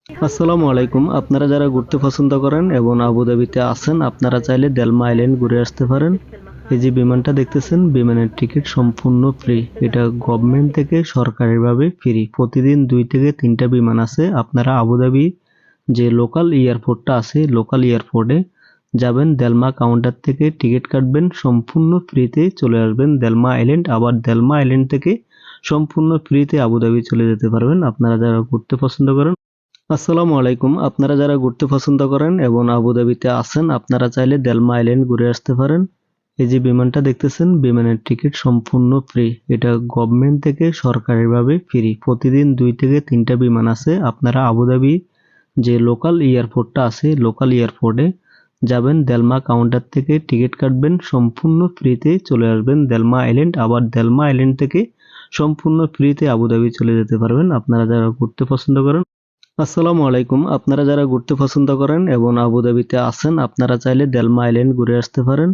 আসসালামু আলাইকুম। আপনারা যারা ঘুরতে পছন্দ করেন এবং আবুধাবিতে আছেন, আপনারা চাইলে দেলমা আইল্যান্ড ঘুরে আসতে পারেন। এই যে বিমানটা দেখতেছেন, বিমানের টিকিট সম্পূর্ণ ফ্রি। এটা গভর্নমেন্ট থেকে সরকারিভাবে ফ্রি। প্রতিদিন 2 থেকে 3টা বিমান আছে। আপনারা আবুধাবি যে লোকাল এয়ারপোর্টটা আছে, লোকাল এয়ারপোর্টে যাবেন, দেলমা কাউন্টার থেকে টিকিট কাটবেন, সম্পূর্ণ ফ্রিতে চলে আসবেন দেলমা আইল্যান্ড। আবার দেলমা আইল্যান্ড থেকে সম্পূর্ণ ফ্রিতে আবুধাবি চলে যেতে পারবেন, আপনারা যারা ঘুরতে পছন্দ করেন। আসসালামু আলাইকুম। আপনারা যারা ঘুরতে পছন্দ করেন এবং আবুধাবিতে আছেন, আপনারা চাইলে দেলমা আইল্যান্ড ঘুরে আসতে পারেন। এই যে বিমানটা দেখতেছেন, বিমানের টিকিট সম্পূর্ণ ফ্রি। এটা গভর্নমেন্ট থেকে সরকারিভাবে ফ্রি। প্রতিদিন 2 থেকে 3টা বিমান আছে। আপনারা আবুধাবি যে লোকাল এয়ারপোর্টটা আছে, লোকাল এয়ারপোর্টে যাবেন, দেলমা কাউন্টার থেকে টিকিট কাটবেন, সম্পূর্ণ ফ্রিতে চলে আসবেন দেলমা আইল্যান্ড। আবার দেলমা আইল্যান্ড থেকে সম্পূর্ণ ফ্রিতে আবুধাবি চলে যেতে পারবেন, আপনারা যারা ঘুরতে পছন্দ করেন। আসসালামু আলাইকুম। আপনারা যারা ঘুরতে পছন্দ করেন এবং আবুধাবিতে আছেন, আপনারা চাইলে দেলমা আইল্যান্ড ঘুরে আসতে পারেন।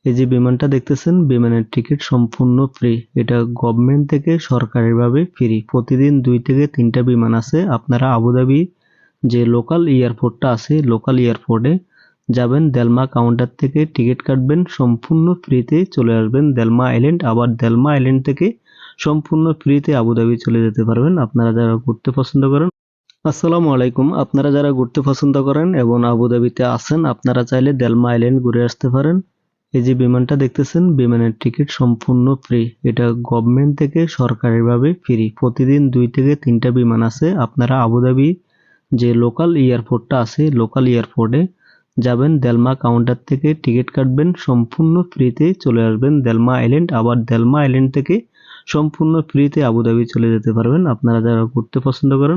এই যে বিমানটা দেখতেছেন, বিমানের টিকিট সম্পূর্ণ ফ্রি। এটা গভর্নমেন্ট থেকে সরকারিভাবে ফ্রি। প্রতিদিন 2 থেকে 3টা বিমান আছে। আপনারা আবুধাবি যে লোকাল এয়ারপোর্টটা আছে, লোকাল এয়ারপোর্টে যাবেন, দেলমা কাউন্টার থেকে টিকিট কাটবেন, সম্পূর্ণ ফ্রিতে চলে আসবেন দেলমা আইল্যান্ড। আবার দেলমা আইল্যান্ড থেকে সম্পূর্ণ ফ্রিতে আবুধাবি চলে যেতে পারবেন, আপনারা যারা ঘুরতে পছন্দ করেন। আসসালামু আলাইকুম। আপনারা যারা ঘুরতে পছন্দ করেন এবং আবুধাবিতে আছেন, আপনারা চাইলে দেলমা আইল্যান্ড ঘুরে আসতে পারেন। এই যে বিমানটা দেখতেছেন, বিমানের টিকিট সম্পূর্ণ ফ্রি। এটা গভর্নমেন্ট থেকে সরকারিভাবে ফ্রি। প্রতিদিন 2 থেকে 3টা বিমান আছে। আপনারা আবুধাবি যে লোকাল এয়ারপোর্টটা আছে, লোকাল এয়ারপোর্টে যাবেন, দেলমা কাউন্টার থেকে টিকিট কাটবেন, সম্পূর্ণ ফ্রিতে চলে আসবেন দেলমা আইল্যান্ড। আবার দেলমা আইল্যান্ড থেকে সম্পূর্ণ ফ্রিতে আবুধাবি চলে যেতে পারবেন, আপনারা যারা ঘুরতে পছন্দ করেন।